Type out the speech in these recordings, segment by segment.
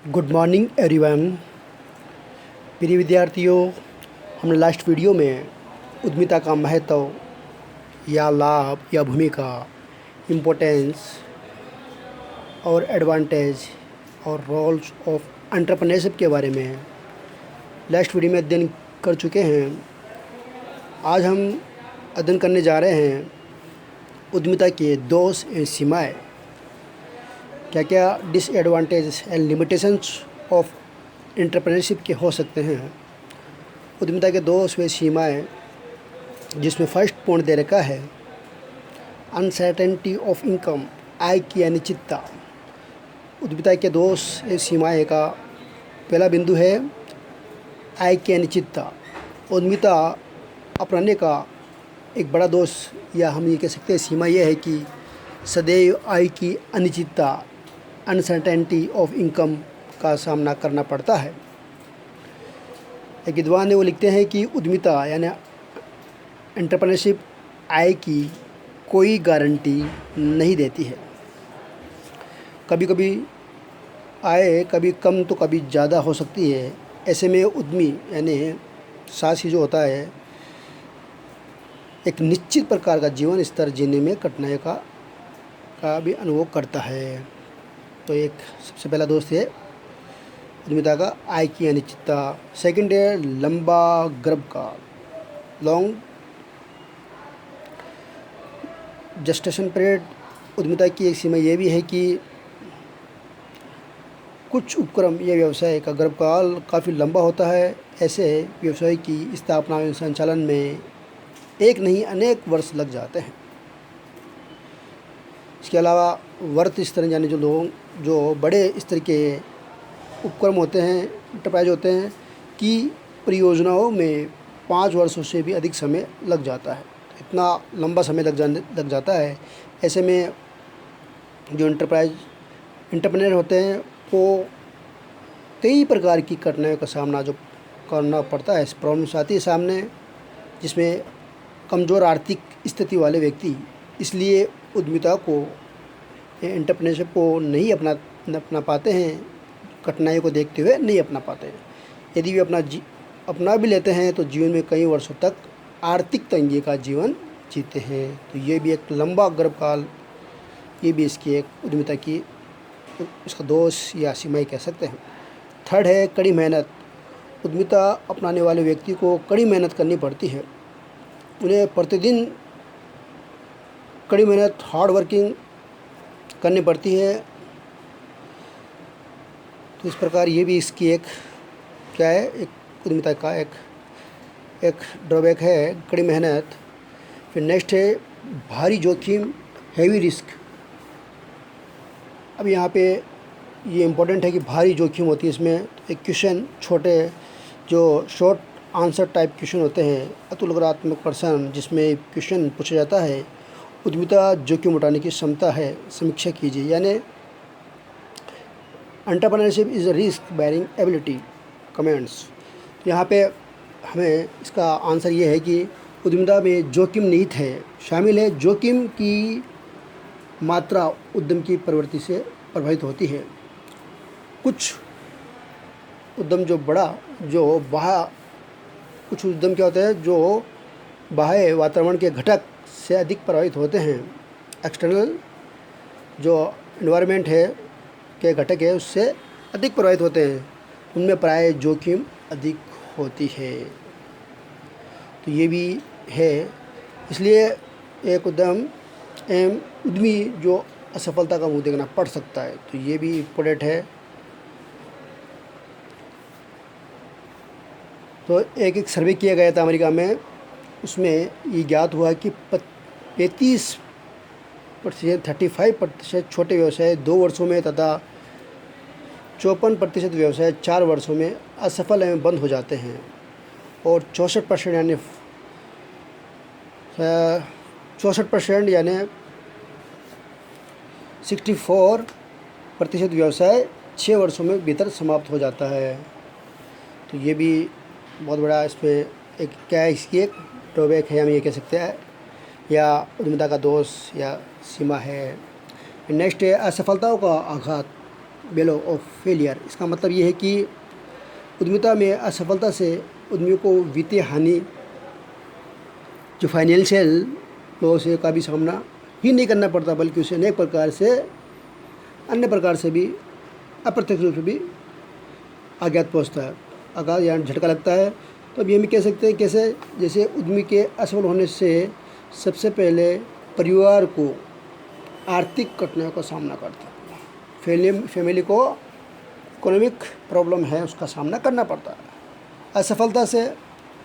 Good morning everyone. प्रिय विद्यार्थियों, हमने लास्ट वीडियो में उद्यमिता का महत्व या लाभ या भूमिका, इम्पोर्टेंस और एडवांटेज और रोल्स ऑफ एंटरप्रेन्योरशिप के बारे में लास्ट वीडियो में अध्ययन कर चुके हैं। आज हम अध्ययन करने जा रहे हैं उद्यमिता के दोष एवं सीमाएँ, क्या क्या disadvantage and limitations of entrepreneurship के हो सकते हैं। उद्यमिता के दोष व सीमाएँ, जिसमें फर्स्ट पॉइंट दे रखा है अनसर्टेनिटी ऑफ इनकम, आय की अनिश्चितता। उद्यमिता के दोष व सीमाएँ का पहला बिंदु है आय की अनिश्चितता। उद्यमिता अपनाने का एक बड़ा दोष या हम ये कह सकते हैं सीमा यह है कि सदैव आय की अनिश्चितता, अनसर्टेनिटी ऑफ इनकम का सामना करना पड़ता है। एक विद्वान है वो लिखते हैं कि उद्यमिता यानी एंटरप्रेन्योरशिप आय की कोई गारंटी नहीं देती है। कभी कभी आय कभी कम तो कभी ज़्यादा हो सकती है। ऐसे में उद्यमी यानी साहसी जो होता है एक निश्चित प्रकार का जीवन स्तर जीने में कठिनाई का भी अनुभव करता है। तो एक सबसे पहला दोस्त है उद्यमिता का आय की अनिश्चितता। सेकंड है लंबा गर्भकाल, लॉन्ग जेस्टेशन पीरियड। उद्यमिता की एक सीमा ये भी है कि कुछ उपक्रम या व्यवसाय का गर्भकाल काफ़ी लंबा होता है। ऐसे व्यवसाय की स्थापना एवं संचालन में एक नहीं अनेक वर्ष लग जाते हैं। इसके अलावा वर्त स्तर यानी जो बड़े स्तर के उपक्रम होते हैं, एंटरप्राइज होते हैं कि परियोजनाओं में 5 वर्षों से भी अधिक समय लग जाता है। इतना लंबा समय लग जाता है। ऐसे में जो एंटरप्रेन्योर होते हैं वो कई प्रकार की कठिनाइयों का सामना जो करना पड़ता है। इस प्रॉब्लम्स आती है सामने, जिसमें कमज़ोर आर्थिक स्थिति वाले व्यक्ति इसलिए उद्यमिता को, एंटरप्रेन्योरशिप को नहीं अपना पाते हैं, कठिनाइयों को देखते हुए नहीं अपना पाते हैं। यदि वे अपना भी लेते हैं तो जीवन में कई वर्षों तक आर्थिक तंगी का जीवन जीते हैं। तो ये भी एक लंबा गर्भकाल, ये भी इसकी एक उद्यमिता की इसका दोष या सीमाएँ कह सकते हैं। थर्ड है कड़ी मेहनत। उद्यमिता अपनाने वाले व्यक्ति को कड़ी मेहनत करनी पड़ती है। उन्हें प्रतिदिन कड़ी मेहनत, हार्ड वर्किंग करनी पड़ती है। तो इस प्रकार ये भी इसकी एक क्या है, एक उद्यमिता का एक ड्रॉबैक है, कड़ी मेहनत। फिर नेक्स्ट है भारी जोखिम, हैवी रिस्क। अब यहाँ पे ये इम्पोर्टेंट है कि भारी जोखिम होती है इसमें। एक क्वेश्चन छोटे जो शॉर्ट आंसर टाइप क्वेश्चन होते हैं, अतुलनात्मक प्रश्न, जिसमें क्वेश्चन पूछा जाता है उद्यमिता जोखिम उठाने की क्षमता है, समीक्षा कीजिए। यानी entrepreneurship is a risk bearing ability, comments. यहाँ पे हमें इसका आंसर ये है कि उद्यमिता में जोखिम निहित है, शामिल है। जोखिम की मात्रा उद्यम की प्रवृत्ति से प्रभावित होती है। कुछ उद्यम कुछ उद्यम क्या होते हैं जो बाह्य वातावरण के घटक से अधिक प्रभावित होते हैं। एक्सटर्नल जो एनवायरनमेंट है के घटक है उससे अधिक प्रभावित होते हैं, उनमें प्राय जोखिम अधिक होती है। तो ये भी है। इसलिए एक उद्यमी जो असफलता का मुंह देखना पड़ सकता है। तो ये भी इम्पोर्टेंट है। तो एक सर्वे किया गया था अमेरिका में, उसमें ये ज्ञात हुआ कि 35% 35% छोटे व्यवसाय 2 वर्षों में तथा 54% व्यवसाय 4 वर्षों में असफल एवं बंद हो जाते हैं। और 64% यानी 64% व्यवसाय 6 वर्षों में भीतर समाप्त हो जाता है। तो ये भी बहुत बड़ा इस पर एक क्या है, इसकी एक ड्रॉबैक है, हम ये कह सकते हैं, या उद्यमिता का दोष या सीमा है। नेक्स्ट है असफलताओं का आघात। बेलो ऑफ फेलियर। इसका मतलब ये है कि उद्यमिता में असफलता से उद्यमी को वित्तीय हानि, जो फाइनेंशियल लॉस का भी सामना ही नहीं करना पड़ता, बल्कि उसे अनेक प्रकार से, अन्य प्रकार से भी अप्रत्यक्ष रूप से भी आघात पहुँचता है, आघात या झटका लगता है। तो अब ये भी कह सकते हैं कैसे, जैसे उद्यमी के असफल होने से सबसे पहले परिवार को आर्थिक कठिनाइयों का सामना करता है, फैमिली को इकोनॉमिक प्रॉब्लम है उसका सामना करना पड़ता है। असफलता से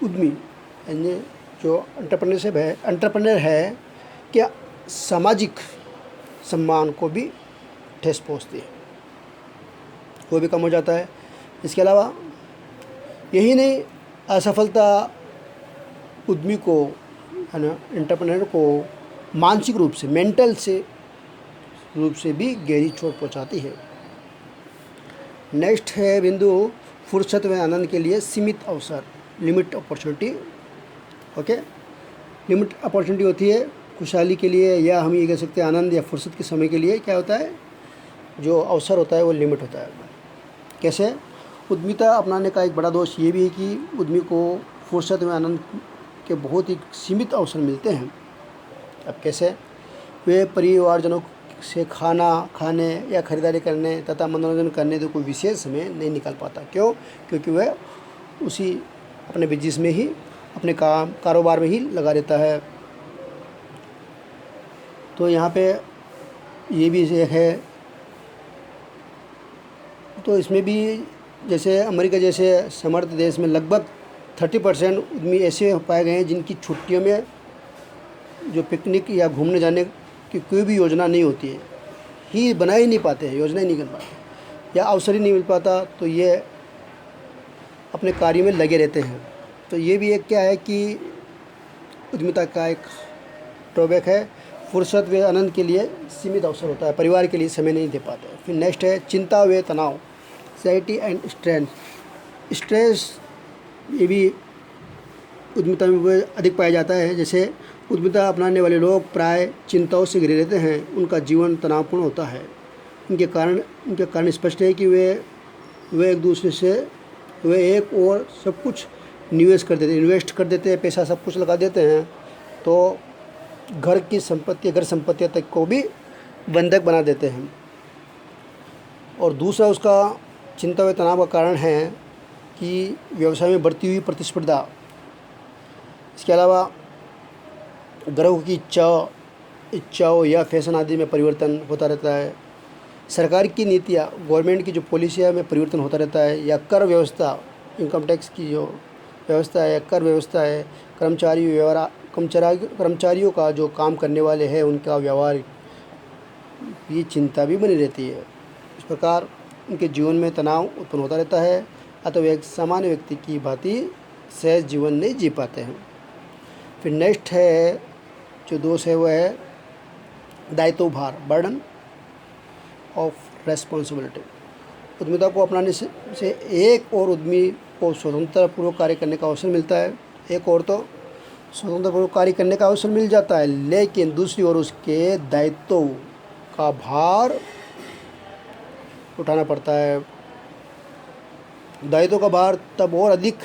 उद्यमी यानी जो एंटरप्रेन्योर है क्या सामाजिक सम्मान को भी ठेस पहुँचती है, वो भी कम हो जाता है। इसके अलावा यही नहीं, असफलता उद्यमी को, है ना, एंटरप्रेन्योर को मानसिक रूप से, मेंटल से रूप से भी गहरी चोट पहुंचाती है। नेक्स्ट है बिंदु, फुर्सत व आनंद के लिए सीमित अवसर, limit opportunity. Okay, limit opportunity होती है खुशहाली के लिए, या हम ये कह सकते हैं आनंद या फुर्सत के समय के लिए क्या होता है, जो अवसर होता है वो लिमिट होता है। कैसे? उद्यमिता अपनाने का एक बड़ा दोष ये भी है कि उद्यमी को फुर्सत में आनंद के बहुत ही सीमित अवसर मिलते हैं। अब कैसे? वे परिवारजनों से खाने या खरीदारी करने तथा मनोरंजन करने तो कोई विशेष समय नहीं निकाल पाता। क्यों? क्योंकि वह उसी अपने बिजनेस में ही, अपने कारोबार में ही लगा रहता है। तो यहाँ पे ये भी एक है। तो इसमें भी जैसे अमेरिका जैसे समर्थ देश में लगभग 30% उद्यमी ऐसे पाए गए हैं जिनकी छुट्टियों में जो पिकनिक या घूमने जाने की कोई भी योजना नहीं होती है, ही बना ही नहीं पाते हैं, योजना ही नहीं कर पाते या अवसर ही नहीं मिल पाता, तो ये अपने कार्य में लगे रहते हैं। तो ये भी एक क्या है कि उद्यमिता का एक ड्रॉबैक है, फुर्सत व आनंद के लिए सीमित अवसर होता है, परिवार के लिए समय नहीं दे पाते। फिर नेक्स्ट है चिंता व तनाव, एंग्जाइटी एंड स्ट्रेस। ये भी उद्यमिता में वो अधिक पाया जाता है। जैसे उद्यमिता अपनाने वाले लोग प्राय चिंताओं से घिरे रहते हैं, उनका जीवन तनावपूर्ण होता है। इनके कारण स्पष्ट है कि वे एक दूसरे से एक और सब कुछ इन्वेस्ट कर देते हैं, पैसा सब कुछ लगा देते हैं, तो घर संपत्ति तक को भी बंधक बना देते हैं। और दूसरा उसका चिंता व तनाव का कारण है कि व्यवसाय में बढ़ती हुई प्रतिस्पर्धा। इसके अलावा ग्राहकों की इच्छाओं या फैशन आदि में परिवर्तन होता रहता है। सरकार की नीतियाँ, गवर्नमेंट की जो पॉलिसियाँ में परिवर्तन होता रहता है, या कर व्यवस्था, इनकम टैक्स की जो व्यवस्था है, कर व्यवस्था है, कर्मचारियों का जो काम करने वाले हैं उनका व्यवहार, ये चिंता भी बनी रहती है। इस प्रकार उनके जीवन में तनाव उत्पन्न होता रहता है, अतः वे एक सामान्य व्यक्ति की भांति सहज जीवन नहीं जी पाते हैं। फिर नेक्स्ट है जो दोष है वह है दायित्व भार, बर्डन ऑफ रेस्पॉन्सिबिलिटी। उद्यमिता को अपनाने से एक और उद्यमी को स्वतंत्रपूर्वक कार्य करने का अवसर मिलता है, एक और तो स्वतंत्रपूर्वक कार्य करने का अवसर मिल जाता है, लेकिन दूसरी ओर उसके दायित्व का भार उठाना पड़ता है। दायित्व का भार तब और अधिक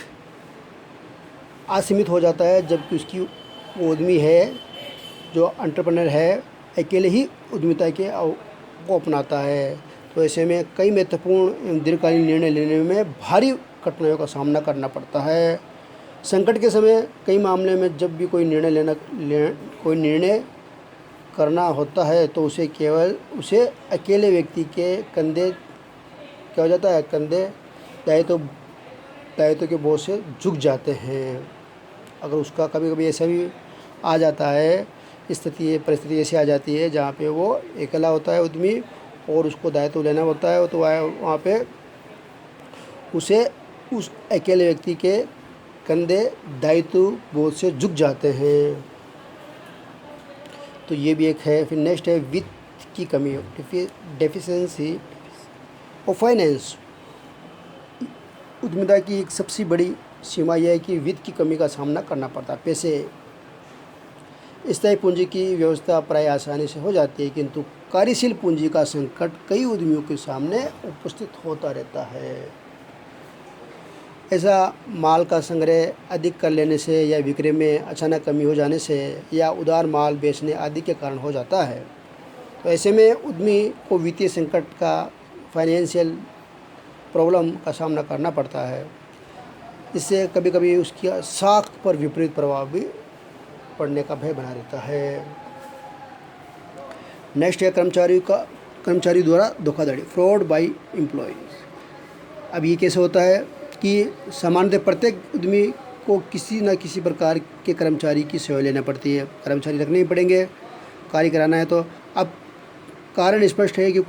असीमित हो जाता है जबकि उसकी वो उद्यमी है, जो एंटरप्रेन्योर है, अकेले ही उद्यमिता को अपनाता है। तो ऐसे में कई महत्वपूर्ण एवं दीर्घकालीन निर्णय लेने में भारी कठिनाइयों का सामना करना पड़ता है। संकट के समय कई मामले में जब भी कोई निर्णय करना होता है तो उसे अकेले व्यक्ति के कंधे क्या हो जाता है, कंधे दायित्व के बोझ से झुक जाते हैं। अगर उसका कभी कभी ऐसा भी आ जाता है, परिस्थिति ऐसी आ जाती है जहाँ पे वो अकेला होता है उद्यमी और उसको दायित्व लेना होता है, तो वहाँ पे उसे उस अकेले व्यक्ति के कंधे दायित्व बोझ से झुक जाते हैं। तो ये भी एक है। फिर नेक्स्ट है वित्त की कमी, डेफिशिएंसी ऑफ फाइनेंस। उद्यमिता की एक सबसे बड़ी सीमा यह है कि वित्त की कमी का सामना करना पड़ता है। स्थायी पूंजी की व्यवस्था प्राय आसानी से हो जाती है, किंतु कार्यशील पूंजी का संकट कई उद्यमियों के सामने उपस्थित होता रहता है। ऐसा माल का संग्रह अधिक कर लेने से या विक्रय में अचानक कमी हो जाने से या उधार माल बेचने आदि के कारण हो जाता है। तो ऐसे में उद्यमी को वित्तीय संकट का, फाइनेंशियल प्रॉब्लम का सामना करना पड़ता है। इससे कभी कभी उसकी साख पर विपरीत प्रभाव भी पड़ने का भय बना रहता है। नेक्स्ट है कर्मचारी द्वारा धोखाधड़ी, फ्रॉड बाय एम्प्लॉयज़। अब ये कैसे होता है कि सामान्यतः प्रत्येक उद्यमी को किसी न किसी प्रकार के कर्मचारी की सेवा लेना पड़ती है। कर्मचारी रखने ही पड़ेंगे, कार्य कराना है। तो अब कारण स्पष्ट है कि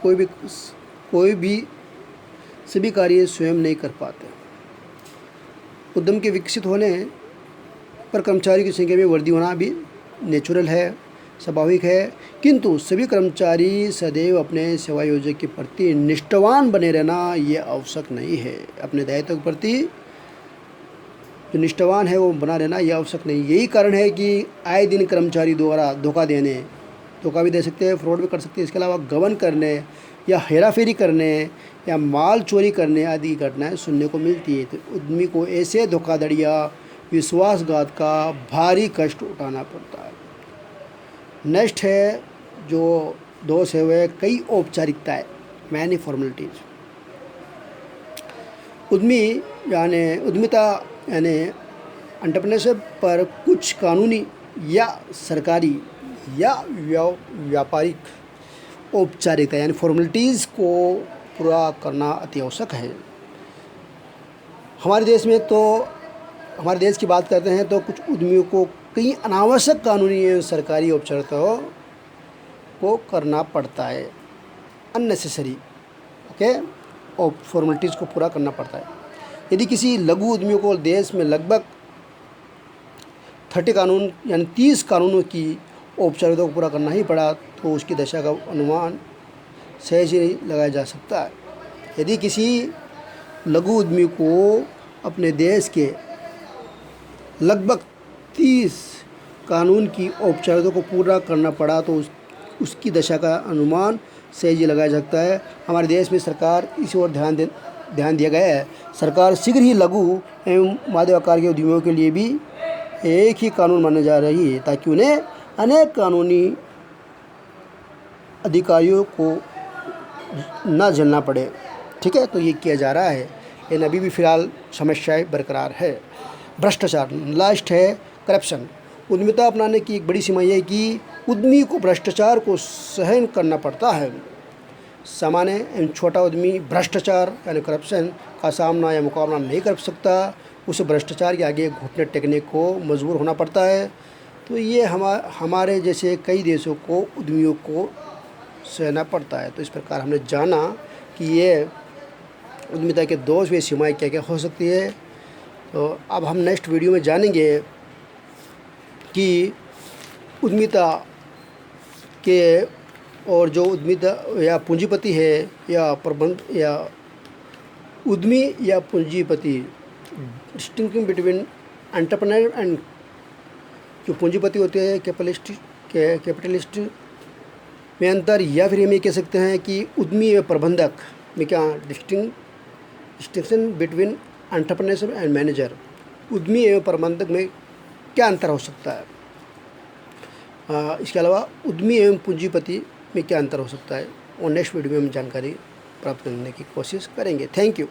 कोई भी सभी कार्य स्वयं नहीं कर पाते। उद्यम के विकसित होने पर कर्मचारी की संख्या में वृद्धि होना भी नेचुरल है, स्वाभाविक है, किंतु सभी कर्मचारी सदैव अपने सेवा योजक के प्रति निष्ठावान बने रहना ये आवश्यक नहीं है। अपने दायित्व के प्रति जो निष्ठावान है वो बना रहना ये आवश्यक नहीं। यही कारण है कि आए दिन कर्मचारी द्वारा धोखा भी दे सकते हैं, फ्रॉड भी कर सकते हैं। इसके अलावा गबन करने या हेराफेरी करने या माल चोरी करने आदि घटनाएं सुनने को मिलती है। तो उद्यमी को ऐसे धोखाधड़ी या विश्वासघात का भारी कष्ट उठाना पड़ता है। नेक्स्ट है जो दोष है वह कई औपचारिकताएं, मैनी फॉर्मेलिटीज़। उद्यमिता यानी एंटरप्रेन्योरशिप पर कुछ कानूनी या सरकारी या व्यापारिक औपचारिकता यानी फॉर्मेलिटीज़ को पूरा करना अति आवश्यक है। हमारे देश की बात करते हैं तो कुछ उद्यमियों को कई अनावश्यक कानूनी एवं सरकारी औपचारिकताओं को करना पड़ता है, अननेसेसरी और फॉर्मेलिटीज़ को पूरा करना पड़ता है। यदि किसी लघु उद्यमियों को देश में लगभग 30 कानूनों की औपचारिकताओं को पूरा करना ही पड़ा तो उसकी दशा का अनुमान सहज ही लगाया जा सकता है। यदि किसी लघु उद्यमी को अपने देश के लगभग 30 कानून की औपचारिकताओं को पूरा करना पड़ा तो उसकी दशा का अनुमान सहज ही लगाया जा सकता है। हमारे देश में सरकार इस ओर ध्यान दिया गया है। सरकार शीघ्र ही लघु एवं मध्यम आकार के उद्यमियों के लिए भी एक ही कानून मानने जा रही है ताकि उन्हें अनेक कानूनी अधिकारियों को न झेलना पड़े। ठीक है, तो ये किया जा रहा है, लेकिन अभी भी फ़िलहाल समस्याएं बरकरार है। भ्रष्टाचार, लास्ट है करप्शन। उद्यमिता अपनाने की एक बड़ी सीमा यह है कि उद्यमी को भ्रष्टाचार को सहन करना पड़ता है। सामान्य एवं छोटा उद्यमी भ्रष्टाचार यानी करप्शन का सामना या मुकाबला नहीं कर सकता। उसे भ्रष्टाचार के आगे घुटने टेकने को मजबूर होना पड़ता है। तो ये हमारे जैसे कई देशों को उद्यमियों को सहना पड़ता है। तो इस प्रकार हमने जाना कि ये उद्यमिता के दोष व सीमाएँ क्या क्या हो सकती है। तो अब हम नेक्स्ट वीडियो में जानेंगे कि उद्यमिता के और जो उद्यमिता या पूंजीपति है या उद्यमी या पूंजीपति, डिस्टिंक्टिंग बिटवीन एंटरप्रेन्योर एंड जो पूंजीपति होते हैं कैपिटलिस्ट में अंतर, या फिर हम ये कह सकते हैं कि उद्यमी एवं प्रबंधक में क्या distinction between entrepreneurship and manager, उद्यमी एवं प्रबंधक में क्या अंतर हो सकता है। इसके अलावा उद्यमी एवं पूंजीपति में क्या अंतर हो सकता है, और नेक्स्ट वीडियो में हम जानकारी प्राप्त करने की कोशिश करेंगे। Thank you.